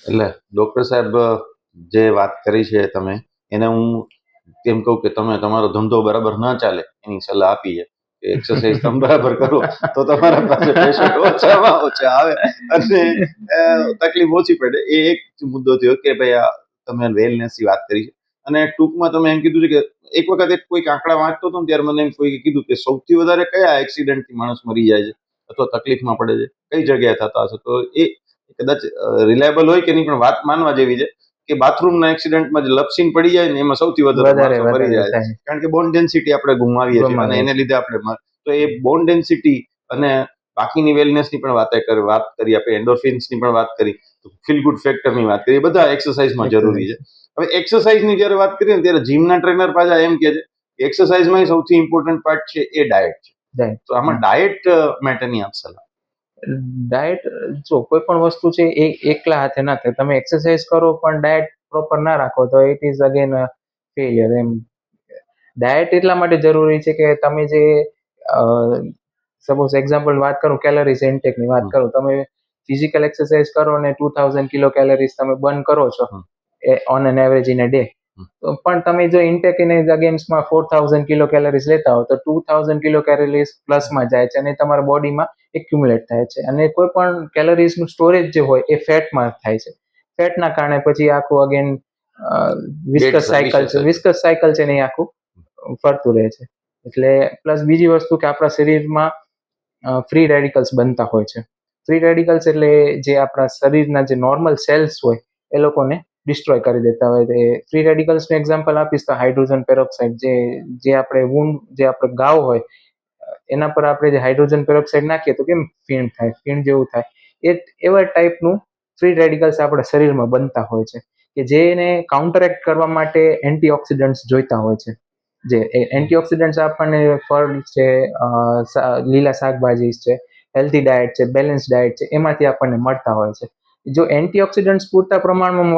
એટલે ડોક્ટર સાહેબ જે વાત કરી છે તમે, એને હું તેમ કહું કે તમે તમારો ધંધો બરાબર ના ચાલે એની સલાહ આપી છે. એક્સરસાઇઝ તમે બરાબર કરો તો તમારા પાસે પેશન્ટ ઓછામાં ઓછા આવે અને તકલીફ ઓછી પડે. એ એક મુદ્દો થયો કે ભાઈ તમે વેલનેસની વાત કરી છે. અને ટૂંકમાં તમે એમ કીધું છે કે એક વખત કોઈક આંકડા વાંચતો હતો ને ત્યારે મને એમ કોઈ કીધું કે સૌથી વધારે કયા એક્સિડન્ટથી માણસ મરી જાય છે અથવા તકલીફમાં પડે છે, કઈ જગ્યાએ થતા હશે. તો એ કદાચ રિલાયબલ હોય કે નહીં, પણ વાત માનવા જેવી છે કે બાથરૂમના એક્સિડન્ટમાં જે લપસીને પડી જાય ને એમાં સૌથી વધારે માણસો મરી જાય છે, કારણ કે બોન ડેન્સિટી આપણે ગુમાવીએ છીએ અને એને લીધે આપણે તો એ બોન ડેન્સિટી અને બાકીની વેલનેસની પણ વાત કરી, આપણે એન્ડોર્ફિન્સની પણ વાત કરી, ફીલ ગુડ ફેક્ટરની વાત કરી, બધા એક્સરસાઇઝમાં જરૂરી છે. હવે એક્સરસાઇઝની જ્યારે વાત કરીએ ને ત્યારે જીમના ટ્રેનર પાછા એમ કહે છે કે એક્સરસાઇઝમાં સૌથી ઇમ્પોર્ટન્ટ પાર્ટ છે એ ડાયટ છે. તો આમાં ડાયટ માટેની આપ સલાહ? ડાયટ, જો કોઈ પણ વસ્તુ છે એ એકલા હાથે ના થાય. તમે એક્સરસાઇઝ કરો પણ ડાયટ પ્રોપર ના રાખો તો ઇટ ઇઝ અગેન ફેલિયર. એમ ડાયટ એટલા માટે જરૂરી છે કે તમે જે સપોઝ એક્ઝામ્પલ વાત કરું, કેલરીઝ ઇન્ટેકની વાત કરું, તમે ફિઝિકલ એક્સરસાઇઝ કરો અને 2000 કિલો કેલરીઝ તમે બર્ન કરો છો on an average in a day, પણ તમે જો ઇન્ટેક ઇન અગેન્સ્ટમાં 4000 કિલો કેલરીઝ લેતા હો તો 2000 કિલો કેલરીઝ પ્લસમાં જાય છે અને તમારા બોડીમાં એક્યુમ્યુલેટ થાય છે. અને કોઈ પણ કેલરીઝનું સ્ટોરેજ જે હોય એ ફેટમાં થાય છે. ફેટના કારણે પછી આખું અગેન વિસ્કસ સાયકલ છે નહીં આખું, ફરતું રહે છે. એટલે પ્લસ બીજી વસ્તુ કે આપણા શરીરમાં ફ્રી રેડિકલ્સ બનતા હોય છે. ફ્રી રેડિકલ્સ એટલે જે આપણા શરીરના જે નોર્મલ સેલ્સ હોય એ લોકોને ડિસ્ટ્રોય કરી દેતા હોય. ફ્રી રેડિકલ્સનું એક્ઝામ્પલ આપીશ તો હાઇડ્રોજન પેરોક્સાઇડ, જે આપણે જે આપણે ઘાવ હોય એના પર આપણે જે હાઇડ્રોજન પેરોક્સાઇડ નાખીએ તો કેમ ફીણ થાય, ફીણ જેવું થાય, એવા ટાઈપનું ફ્રી રેડિકલ્સ આપણા શરીરમાં બનતા હોય છે કે જેને કાઉન્ટરેક્ટ કરવા માટે એન્ટીઓક્સિડન્ટ્સ જોઈતા હોય છે. જે એન્ટીઓક્સિડન્ટ્સ આપણને ફળ છે, લીલા શાકભાજી છે, હેલ્ધી ડાયટ છે, બેલેન્સ ડાયટ છે, એમાંથી આપણને મળતા હોય છે. જો એન્ટીઓક્સિડન્ટ્સ પૂરતા પ્રમાણમાં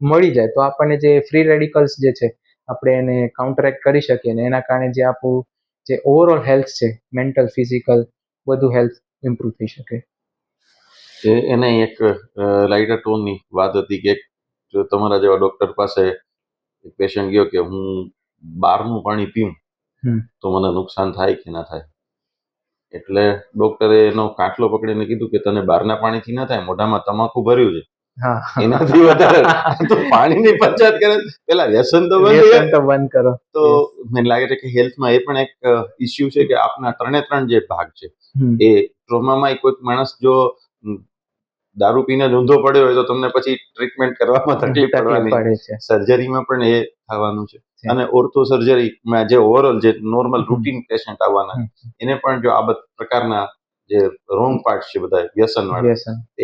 મળી જાય તો આપણને જે ફ્રી રેડિકલ્સ જે છે આપણે એને કાઉન્ટરેક્ટ કરી શકીએ ને એના કારણે જે આપણું જે ઓવરઓલ હેલ્થ છે, મેન્ટલ, ફિઝિકલ, બધું હેલ્થ ઇમ્પ્રુવ થઈ શકે. એને એક લાઇટર ટોનની વાત હતી કે જો તમારા જેવા ડોક્ટર પાસે એક પેશન્ટ ગયો કે હું બહારનું પાણી પીઉં તો મને નુકસાન થાય કે ના થાય, એટલે ડોક્ટરે એનો કાટલો પકડીને કીધું કે તને બહારના પાણીથી ના થાય, મોઢામાં તમાકુ ભર્યું છે, એનાથી વધારે તો પાણીની પંચાયત કરે, પેલા વ્યસન તો બંધ કરો. તો મને લાગે છે કે હેલ્થમાં એ પણ એક ઇસ્યુ છે કે આપના ત્રણ જે ભાગ છે એ ટ્રોમામાં કોઈક માણસ જો દારૂ પીને ઊંધો પડ્યો હોય તો તમને પછી ટ્રીટમેન્ટ કરવામાં તકલીફ પડવાની છે, સર્જરીમાં પણ એ થવાનું છે. અને ઓર્થો સર્જરીમાં જે ઓવરઓલ જે નોર્મલ રૂટીન પેશન્ટ આવવાના એને પણ જો આ પ્રકારના જે રોંગ પાર્ટ છે બધા વ્યસન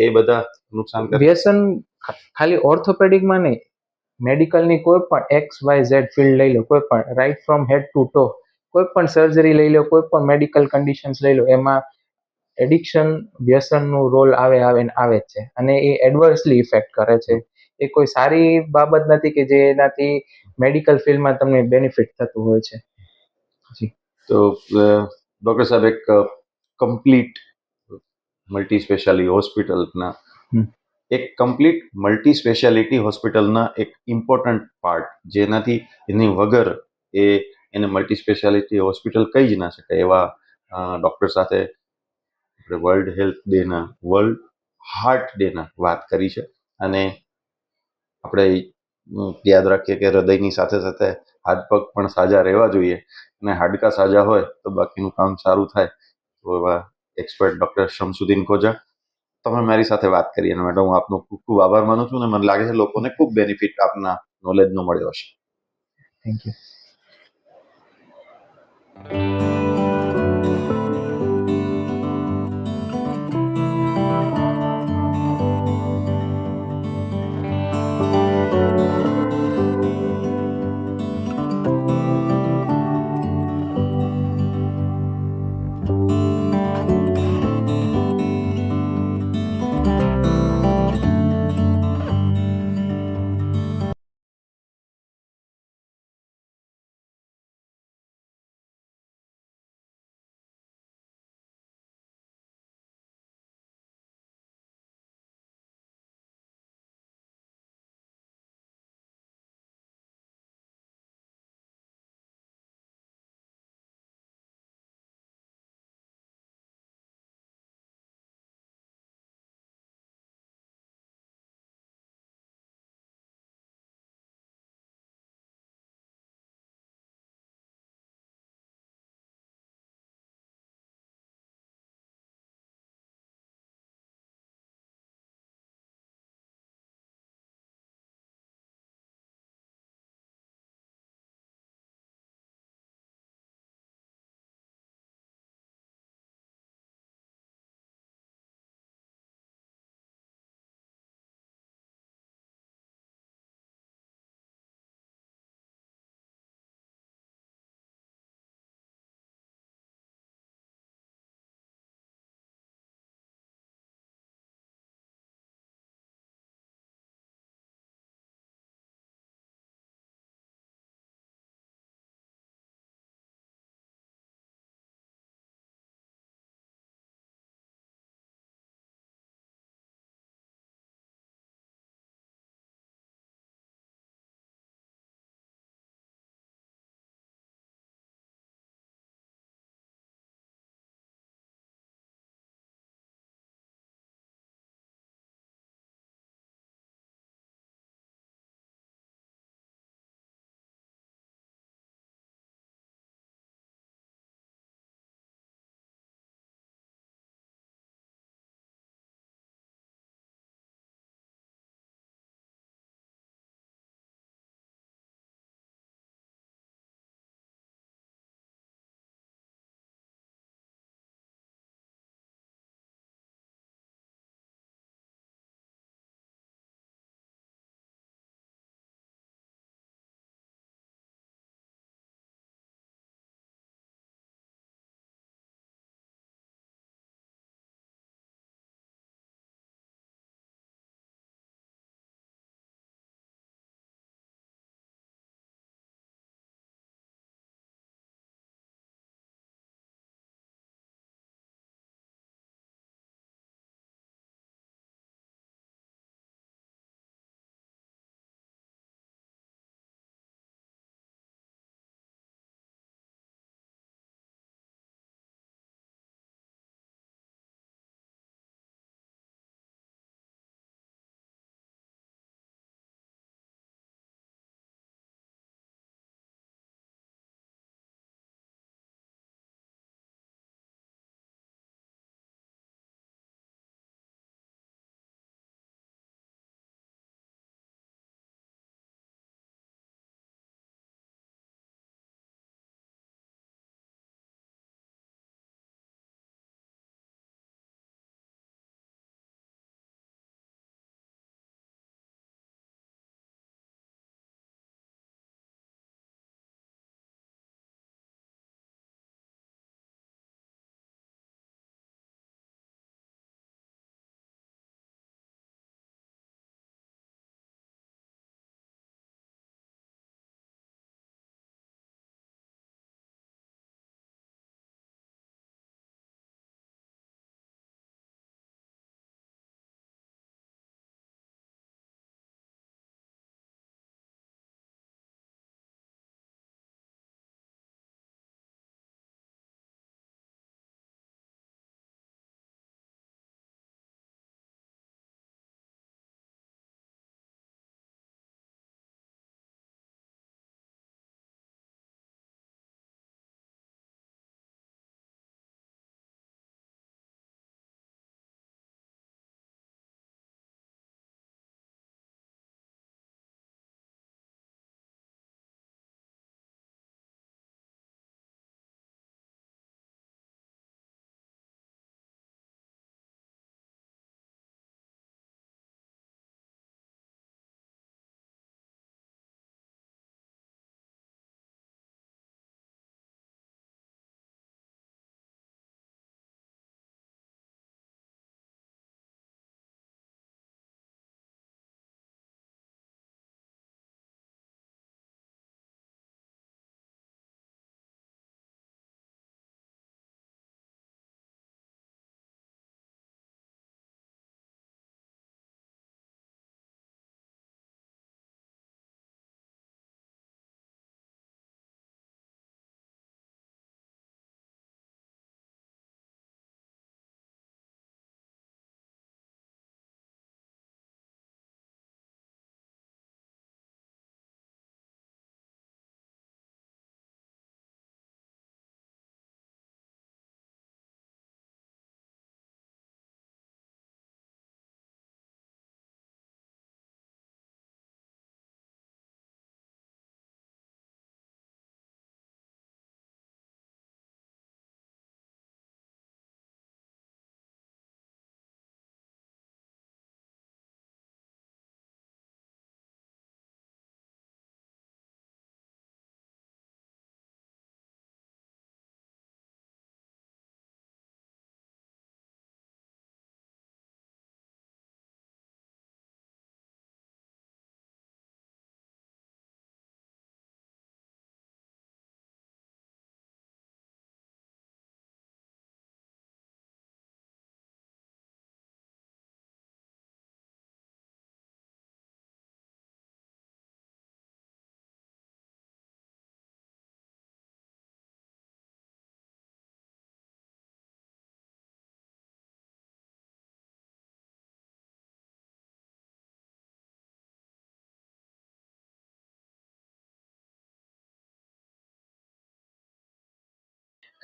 એ બધા નુકસાન કરે. વ્યસન ખાલી ઓર્થોપેડિકમાં નહીં, મેડિકલની કોઈ પણ XYZ ફિલ્ડ લઈ લો, કોઈ પણ રાઈટ ફ્રોમ હેડ ટુ ટો, કોઈ પણ સર્જરી લઈ લો, કોઈ પણ મેડિકલ કન્ડિશન્સ લઈ લો, એમાં એડિક્શન, વ્યસનનું રોલ આવે જ છે અને એ એડવર્સલી ઇફેક્ટ કરે છે. એ કોઈ સારી બાબત નથી કે જેનાથી મેડિકલ ફિલ્ડમાં તમને બેનિફિટ થતું હોય છે. જી, તો ડોક્ટર સાહેબ એક કમ્પ્લીટ મલ્ટી સ્પેશિયાલિટી હોસ્પિટલના મલ્ટી સ્પેશિયાલિટી હોસ્પિટલના એક ઇમ્પોર્ટન્ટ પાર્ટ જેનાથી એની વગર એને મલ્ટી સ્પેશિયાલિટી હોસ્પિટલ કહી જ ના શકાય એવા ડોક્ટર સાથે વર્લ્ડ હાર્ટ ડેના વાત કરી છે. અને આપણે યાદ રાખીએ કે હૃદયની સાથે સાથે હાથ પગ પણ સાજા રહેવા જોઈએ અને હાડકા સાજા હોય તો બાકીનું કામ સારું થાય. તો એવા એક્સપર્ટ ડોક્ટર શમસુદ્દીન ખોજા, તમે મારી સાથે વાત કરી એના માટે હું આપનો ખૂબ ખૂબ આભાર માનું છું અને મને લાગે છે લોકોને ખૂબ બેનિફિટ આપના નોલેજનો મળ્યો હશે. Thank you.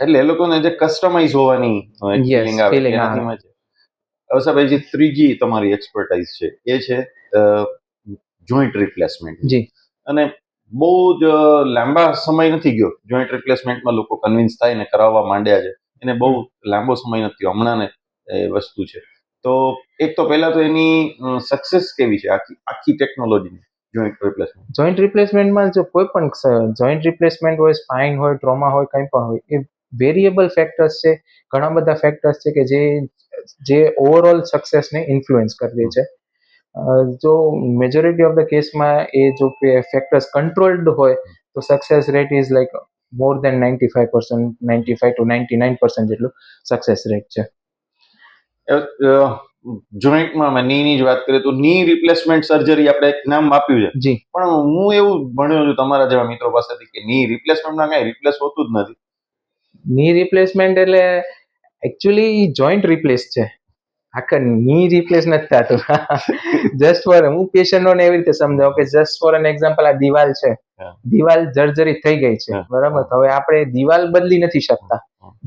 એટલે એ લોકોને જે કસ્ટમાઇઝ હોવાની Yes, ફિલિંગ આવે feeling એનાથી આવે. માં છે. હવે સાહેબ જે ત્રીજી તમારી એક્સપર્ટાઇઝ છે એ છે જોઈન્ટ રિપ્લેસમેન્ટ. જી અને બહુ જ લાંબા સમય નથી ગયો જોઈન્ટ રિપ્લેસમેન્ટમાં લોકો કન્વિન્સ થાય ને કરાવવા માંડ્યા છે. એને બહુ લાંબો સમય નથી હમણાં ને એ વસ્તુ છે. તો એક તો પહેલા તો એની સક્સેસ કેવી છે આખી આખી ટેકનોલોજીની જોઈન્ટ રિપ્લેસમેન્ટ? જોઈન્ટ રિપ્લેસમેન્ટમાં જો કોઈ પણ જોઈન્ટ રિપ્લેસમેન્ટ હોય, સ્પાઇન હોય, ટ્રોમા હોય, કંઈ પણ હોય, એ વેરિયેબલ ફેક્ટર્સ છે. ઘણા બધા ફેક્ટર્સ છે કે જે ઓવરઓલ સક્સેસને ઇન્ફ્લુઅન્સ કરી દે છે. જો મેજોરિટી ઓફ ધ કેસમાં એ જો ફેક્ટર્સ કંટ્રોલ્ડ હોય તો success rate is like more than 95%, 95 to 99% જેટલું સક્સેસ રેટ છે. જોઈન્ટમાં અમે નીની જ વાત કરીએ તો ની રિપ્લેસમેન્ટ સર્જરી આપણે એક નામ આપ્યું છે. જી પણ હું એવું ભણ્યો છું તમારા જેવા મિત્રો પાસેથી કે ની રિપ્લેસમેન્ટમાં કઈ રિપ્લેસ હોતું જ નથી. ની રિપ્લેસમેન્ટ એટલે એકચ્યુઅલી જોઈન્ટ રિપ્લેસ છે. આખા ની રિપ્લેસ નથી થતું. જસ્ટ ફોર હું પેશન્ટોને એવી રીતે સમજાવું કે જસ્ટ ફોર એન એક્ઝામ્પલ આ દિવાલ છે. હા. દિવાલ જર્જરિત થઈ ગઈ છે, હા. બરાબર. તો હવે આપણે દિવાલ બદલી નથી શકતા.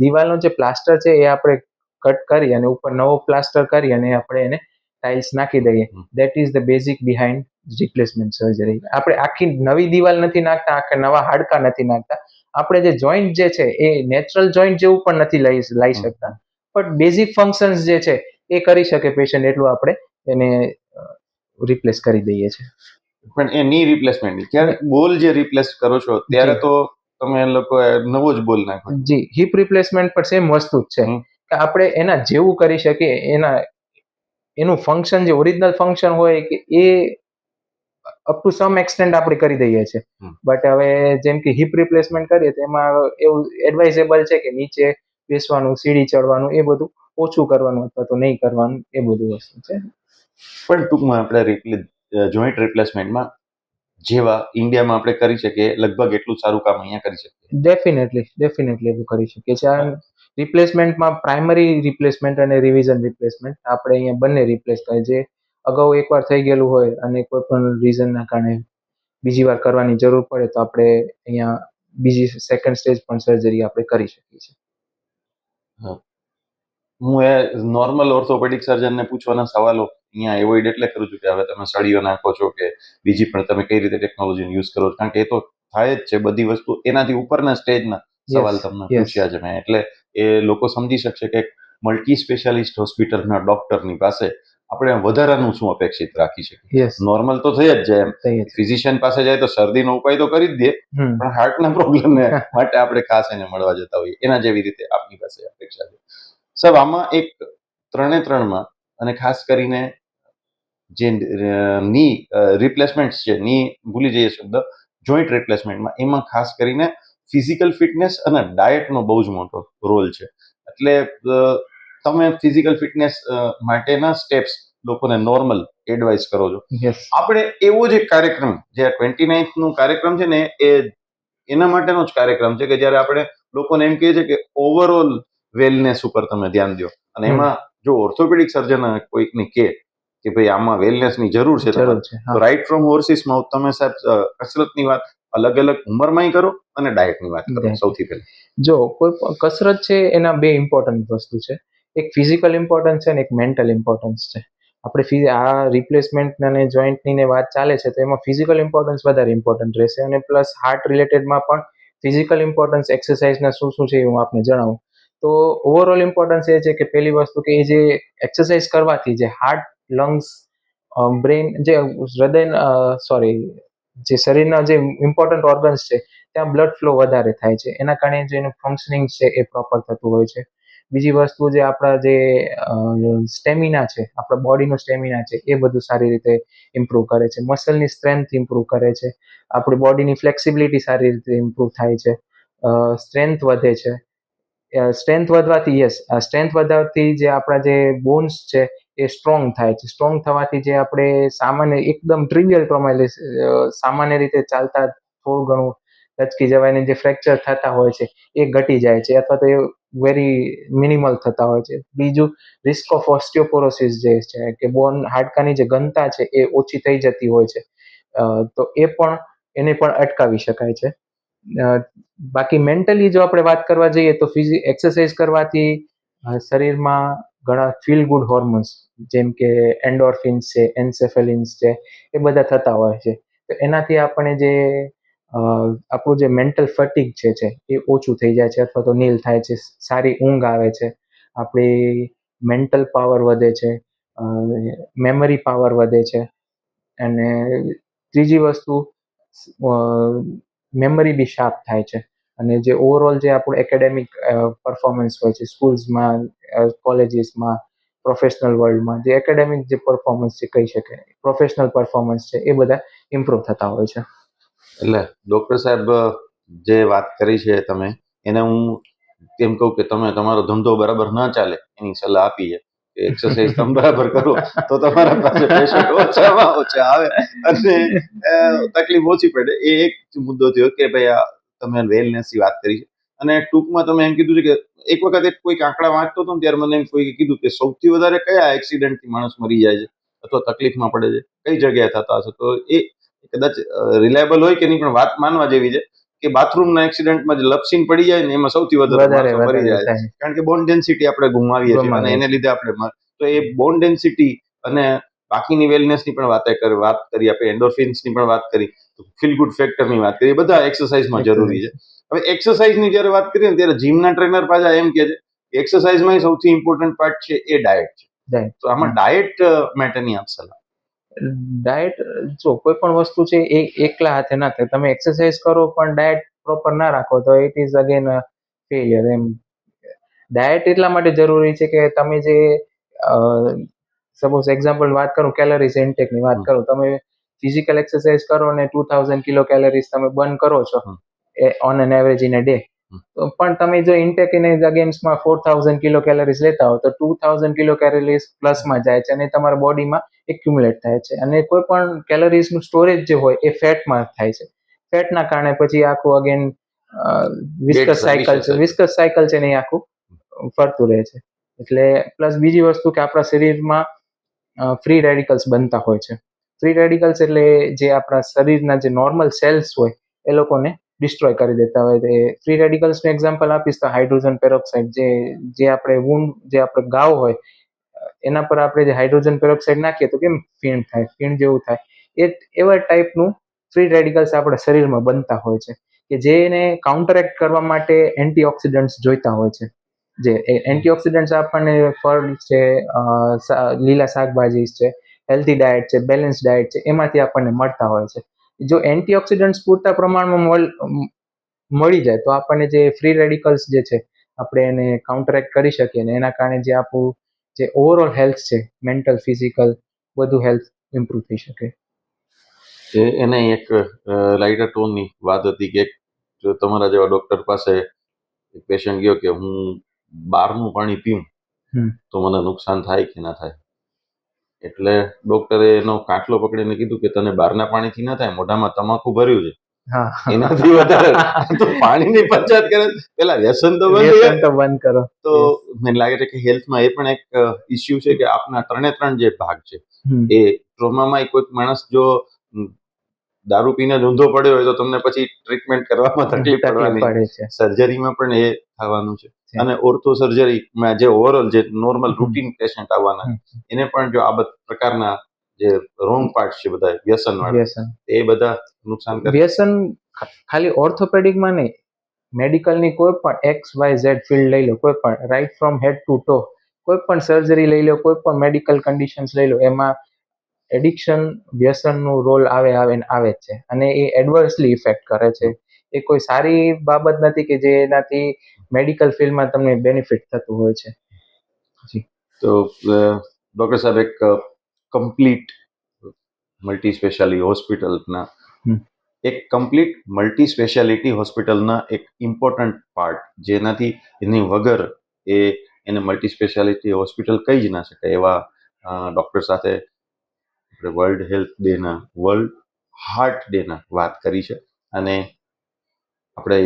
દિવાલનો જે પ્લાસ્ટર છે એ આપણે કટ કરી અને ઉપર નવો પ્લાસ્ટર કરી અને આપણે એને ટાઇલ્સ નાખી દઈએ. That is the basic behind replacement surgery. આપણે આખી નવી દિવાલ નથી નાખતા, આખા નવા હાડકા નથી નાખતા. આપણે જે જોઈન્ટ જે છે એ નેચરલ જોઈન્ટ જેવું પણ નથી લઈ શકતા, બટ બેઝિક ફંક્શન્સ જે છે એ કરી શકે પેશન્ટ એટલું આપણે એને રિપ્લેસ કરી દઈએ છીએ. પણ એ ની રિપ્લેસમેન્ટ ક્યારે બોલ જે રિપ્લેસ કરો છો ત્યારે તો તમે લોકો નવો જ બોલ નાખો. જી હિપ રિપ્લેસમેન્ટ પર સેમ વસ્તુ જ છે કે આપણે એના જેવું કરી શકીએ. એનું ફંક્શન જે ઓરિજિનલ ફંક્શન હોય કે એ અપ ટુ સમ એક્સટેન્ટ આપણે કરી દઈએ છીએ. બટ હવે જેમ કે હિપ રિપ્લેસમેન્ટ કરીએ તો એમાં એવું એડવાઇઝેબલ છે કે નીચે બેસવાનું, સીડી ચડવાનું એ બધું ઓછું કરવાનું અથવા તો નહીં કરવાનું, એ બધું વસ્તુ છે. પણ ટૂંકમાં આપણે જોઈન્ટ રિપ્લેસમેન્ટમાં જેવા ઇન્ડિયામાં આપણે કરી શકીએ લગભગ એટલું સારું કામ અહીંયા કરી શકીએ. ડેફિનેટલી એવું કરી શકીએ છીએ. રિપ્લેસમેન્ટમાં પ્રાઇમરી રિપ્લેસમેન્ટ અને રિવિઝન રિપ્લેસમેન્ટ આપણે અહીંયા બંને રિપ્લેસ થાય. જે અગાઉ એકવાર થઈ ગયેલું હોય અને કોઈ પણ રીઝનના કારણે બીજી વાર કરવાની જરૂર પડે તો આપણે અહીંયા બીજી સેકન્ડ સ્ટેજ પણ સર્જરી આપણે કરી શકીએ છીએ. હું એ નોર્મલ ઓર્થોપેડિક સર્જનને પૂછવાના સવાલો અહીંયા એવોઇડ એટલે કરું છું કે હવે તમે સળીઓ નાખો છો કે બીજી પણ તમે કઈ રીતે ટેકનોલોજીનો યુઝ કરો છો, કારણ કે એ તો થાય જ છે બધી વસ્તુ. એનાથી ઉપરના સ્ટેજના સવાલ તમને પૂછ્યા છે મેં, એટલે એ લોકો સમજી શકશે કે મલ્ટી સ્પેશિયાલિસ્ટ હોસ્પિટલના ડોક્ટરની પાસે આપણે વધારાનું શું અપેક્ષિત રાખી શકીએ. નોર્મલ તો થઈ જ જાય એમ. ફિઝિશિયન પાસે જાય તો શરદીનો ઉપાય તો કરી જ દે, પણ હાર્ટના પ્રોબ્લેમને માટે આપણે ખાસ એને મળવા જતા હોઈએ. એના જેવી રીતે આપની પાસે અપેક્ષા છે. સાહેબ આમાં એક 3-3માં અને ખાસ કરીને જે ની રિપ્લેસમેન્ટ છે, ની ભૂલી જઈએ શબ્દ, જોઈન્ટ રિપ્લેસમેન્ટમાં એમાં ખાસ કરીને ફિઝિકલ ફિટનેસ અને ડાયટનો બહુ જ મોટો રોલ છે. એટલે તમે ફિઝિકલ ફિટનેસ માટેના સ્ટેપ્સ લોકોને નોર્મલ એડવાઇસ કરો છો. આપણે એવો જ એક કાર્યક્રમ જે 29th કાર્યક્રમ છે ને એ એના માટેનો જ કાર્યક્રમ છે કે જ્યારે આપણે લોકોને એમ કહીએ છીએ કે ઓવરઓલ વેલનેસ ઉપર તમે ધ્યાન દો. અને એમાં જો ઓર્થોપેડિક સર્જન કોઈકને કે ભાઈ આમાં વેલનેસની જરૂર છે તો રાઈટ ફ્રોમ હોર્સિસ માઉથ તમે સાહેબ કસરતની વાત અલગ અલગ ઉંમરમાં કરો અને ડાયટની વાત કરો. સૌથી પહેલા જો કોઈ કસરત છે એના બે ઇમ્પોર્ટન્ટ વસ્તુ છે. એક ફિઝિકલ ઇમ્પોર્ટન્સ છે અને એક મેન્ટલ ઇમ્પોર્ટન્સ છે. આપણે આ રિપ્લેસમેન્ટ અને જોઈન્ટની વાત ચાલે છે તો એમાં ફિઝિકલ ઇમ્પોર્ટન્સ વધારે ઇમ્પોર્ટન્ટ રહેશે. અને પ્લસ હાર્ટ રિલેટેડમાં પણ ફિઝિકલ ઇમ્પોર્ટન્સ એક્સરસાઇઝના શું છે એ હું આપને જણાવું તો ઓવરઓલ ઇમ્પોર્ટન્સ એ છે કે પહેલી વસ્તુ કે એ જે એક્સરસાઇઝ કરવાથી જે હાર્ટ, લંગ્સ, બ્રેન, જે જે શરીરના જે ઇમ્પોર્ટન્ટ ઓર્ગન્સ છે ત્યાં બ્લડ ફ્લો વધારે થાય છે. એના કારણે જે એનું ફંક્શનિંગ છે એ પ્રોપર થતું હોય છે. બીજી વસ્તુ જે આપણા જે સ્ટેમિના છે, આપણા બોડીનું સ્ટેમિના છે એ બધું સારી રીતે ઇમ્પ્રૂવ કરે છે. મસલની સ્ટ્રેન્થ ઇમ્પ્રૂવ કરે છે. આપણી બોડીની ફ્લેક્સિબિલિટી સારી રીતે ઇમ્પ્રૂવ થાય છે. સ્ટ્રેન્થ વધે છે. સ્ટ્રેન્થ વધવાથી જે આપણા જે બોન્સ છે એ સ્ટ્રોંગ થાય છે. સ્ટ્રોંગ થવાથી જે આપણે સામાન્ય એકદમ ટ્રિવિયલ પ્રમાણે સામાન્ય રીતે ચાલતા થોડું ઘણું લચકી જવાને જે ફ્રેક્ચર થતા હોય છે એ ઘટી જાય છે અથવા તો એ વેરી મિનિમલ થતા હોય છે. બીજું રિસ્ક ઓફ ઓસ્ટિયોપોરોસિસ જે છે કે હાડકાની જે ઘનતા છે એ ઓછી થઈ જતી હોય છે, તો એને પણ અટકાવી શકાય છે. બાકી મેન્ટલી જો આપણે વાત કરવા જઈએ તો એક્સરસાઇઝ કરવાથી શરીરમાં ઘણા ફીલ ગુડ હોર્મોન્સ જેમ કે એન્ડોર્ફિન્સ છે, એન્સેફેલિન્સ છે, એ બધા થતા હોય છે. તો એનાથી આપણે જે આપણું જે મેન્ટલ ફટીગ છે એ ઓછું થઈ જાય છે અથવા તો નીલ થાય છે, સારી ઊંઘ આવે છે, આપણી મેન્ટલ પાવર વધે છે, મેમરી પાવર વધે છે. અને ત્રીજી વસ્તુ, મેમરી બી શાર્પ થાય છે. અને જે ઓવરઓલ જે આપણું એકેડેમિક પરફોર્મન્સ હોય છે સ્કૂલ્સમાં, કોલેજીસમાં, પ્રોફેશનલ વર્લ્ડમાં, જે એકેડેમિક જે પરફોર્મન્સ છે કહી શકે, પ્રોફેશનલ પરફોર્મન્સ છે, એ બધા ઇમ્પ્રૂવ થતા હોય છે. એટલે ડૉક્ટર સાહેબ જે વાત કરી છે તમે, એને હું એમ કહું કે તમે તમારો ધંધો બરાબર ન ચાલે એની સલાહ આપી છે કે એક્સરસાઇઝ તમે બરાબર કરો તો તમારા પાસે પેશન્ટ ઓછામાં ઓછા આવે અને તકલીફ ઓછી પડે. એ એક મુદ્દો થયો કે ભાઈ આ તમે વેલનેસની વાત કરી છે. અને ટૂંકમાં તમે એમ કીધું છે કે એક વખત કોઈક આંકડા વાંચતો હતો ને ત્યારે મને એમ કોઈ કીધું કે સૌથી વધારે કયા એક્સિડન્ટથી માણસ મરી જાય છે અથવા તકલીફમાં પડે છે, કઈ જગ્યાએ થતા હશે. તો એ કદાચ રિલાયબલ હોય કે નહીં, પણ વાત માનવા જેવી છે કે બાથરૂમના એક્સિડન્ટમાં જે લપસીને પડી જાય ને એમાં સૌથી વધારે માણસો મરી જાય છે. કારણ કે બોન ડેન્સિટી આપણે ગુમાવીએ છીએ અને એને લીધે આપણે તો એ બોન ડેન્સિટી અને બાકીની વેલનેસની પણ વાત કરી, આપણે એન્ડોર્ફિન્સની પણ વાત કરી, ફીલ ગુડ ફેક્ટરની વાત કરી, બધા એક્સરસાઇઝમાં જરૂરી છે. હવે એક્સરસાઇઝની જ્યારે વાત કરીએ ને ત્યારે જીમના ટ્રેનર પાછા એમ કહે છે કે એક્સરસાઇઝમાં સૌથી ઇમ્પોર્ટન્ટ પાર્ટ છે એ ડાયટ છે. તો આમાં ડાયટ માટેની આપ સલાહ. ડાયટ, જો કોઈ પણ વસ્તુ છે એ એકલા હાથે ના થાય. તમે એક્સરસાઇઝ કરો પણ ડાયટ પ્રોપર ના રાખો તો ઇટ ઇઝ અગેન ફેલિયર. એમ ડાયટ એટલા માટે જરૂરી છે કે તમે જે સપોઝ એક્ઝામ્પલ વાત કરું, કેલરીઝ ઇન્ટેકની વાત કરું, તમે ફિઝિકલ એક્સરસાઇઝ કરો ને 2000 કિલો કેલરીઝ તમે બર્ન કરો છો on an average in a day, પણ તમે જો ઇન્ટેક ઇન અગેન્સ્ટમાં 4000 કિલો કેલરીઝ લેતા હો તો 2000 કિલો કેલરીઝ પ્લસમાં જાય છે અને તમારા બોડીમાં એક્યુમ્યુલેટ થાય છે. અને કોઈ પણ કેલરીઝનું સ્ટોરેજ જે હોય એ ફેટમાં થાય છે. ફેટના કારણે પછી આખું અગેન વિસ્કસ સાયકલ છે ને એ આખું ફરતું રહે છે. એટલે પ્લસ બીજી વસ્તુ કે આપણા શરીરમાં ફ્રી રેડિકલ્સ બનતા હોય છે. ફ્રી રેડિકલ્સ એટલે જે આપણા શરીરના જે નોર્મલ સેલ્સ હોય એ લોકોને ડિસ્ટ્રોય કરી દેતા હોય. ફ્રી રેડિકલ્સનું એક્ઝામ્પલ આપીશ તો હાઇડ્રોજન પેરોક્સાઇડ, જે આપણે જે આપણે ઘાવ હોય એના પર આપણે જે હાઇડ્રોજન પેરોક્સાઇડ નાખીએ તો કેમ ફીણ થાય, ફીણ જેવું થાય, એવા ટાઈપનું ફ્રી રેડિકલ્સ આપણા શરીરમાં બનતા હોય છે કે જેને કાઉન્ટરેક્ટ કરવા માટે એન્ટીઓક્સિડન્ટ્સ જોઈતા હોય છે. જે એન્ટીઓક્સિડન્ટ્સ આપણને ફળ છે, લીલા શાકભાજી છે, હેલ્ધી ડાયટ છે, બેલેન્સ ડાયટ છે, એમાંથી આપણને મળતા હોય છે. જો એન્ટીઓક્સિડન્ટ્સ પૂરતા પ્રમાણમાં મળી જાય તો આપણને જે ફ્રી રેડિકલ્સ જે છે આપણે એને કાઉન્ટરેક્ટ કરી શકીએ ને એના કારણે જે આપણું જે ઓવરઓલ હેલ્થ છે, મેન્ટલ, ફિઝિકલ, બધું હેલ્થ ઇમ્પ્રૂવ થઈ શકે. એને એક લાઇટર ટોનની વાત હતી કે જો તમારા જેવા ડોક્ટર પાસે એક પેશન્ટ ગયો કે હું બહારનું પાણી પીઉં તો મને નુકસાન થાય કે ના થાય, એટલે ડોક્ટરે એનો કાટલો પકડીને કીધું કે તને બહારના પાણીથી ના થાય, મોઢામાં તમાકુ ભર્યું છે, એનાથી વધારે તો પાણીની પંચાયત કરે, પેલા વ્યસન તો બંધ કરો. તો મને લાગે છે કે હેલ્થમાં એ પણ એક ઇસ્યુ છે કે આપના 3 જે ભાગ છે એ ટ્રોમામાં કોઈક માણસ જો દારૂ પીને ઊંધો પડ્યો હોય તો તમને પછી ટ્રીટમેન્ટ કરવામાં તકલીફ પડવાની, સર્જરીમાં પણ એ થવાનું છે. અને ઓર્થો સર્જરીમાં જે ઓવરઓલ જે નોર્મલ રૂટીન પેશન્ટ આવવાના એને પણ જો આ બધા પ્રકારના જે રોંગ પાર્ટ છે બધા વ્યસન એ બધા નુકસાન કરે. વ્યસન ખાલી ઓર્થોપેડિકમાં નહીં, મેડિકલની કોઈ પણ XYZ ફિલ્ડ લઈ લો, કોઈ પણ રાઈટ ફ્રોમ હેડ ટુ ટો, કોઈ પણ સર્જરી લઈ લો, કોઈ પણ મેડિકલ કન્ડિશન્સ લઈ લો, એમાં એડિક્શન, વ્યસનનું રોલ આવે જ છે અને એ એડવર્સલી ઇફેક્ટ કરે છે. એ કોઈ સારી બાબત નથી કે જેનાથી મેડિકલ ફિલ્ડમાં તમને બેનિફિટ થતું હોય છે. તો ડોક્ટર સાહેબ એક કમ્પ્લીટ મલ્ટી સ્પેશિયાલિટી હોસ્પિટલના એક ઇમ્પોર્ટન્ટ પાર્ટ જેનાથી એની વગર એને મલ્ટી સ્પેશિયાલિટી હોસ્પિટલ કહી જ ના શકાય એવા ડૉક્ટર સાથે આપણે વર્લ્ડ હાર્ટ ડેના વાત કરી છે. અને આપણે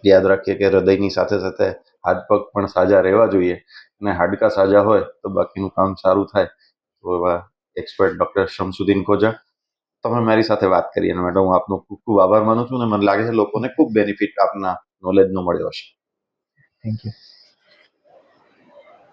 યાદ રાખીએ કે હૃદયની સાથે સાથે હાથ પગ પણ સાજા રહેવા જોઈએ અને હાડકા સાજા હોય તો બાકીનું કામ સારું થાય. તો એવા એક્સપર્ટ ડૉક્ટર શમસુદ્દીન ખોજા, તમે મારી સાથે વાત કરી અને મેડમ હું આપનો ખૂબ ખૂબ આભાર માનું છું અને મને લાગે છે લોકોને ખૂબ બેનિફિટ આપના નોલેજનો મળ્યો હશે. Thank you.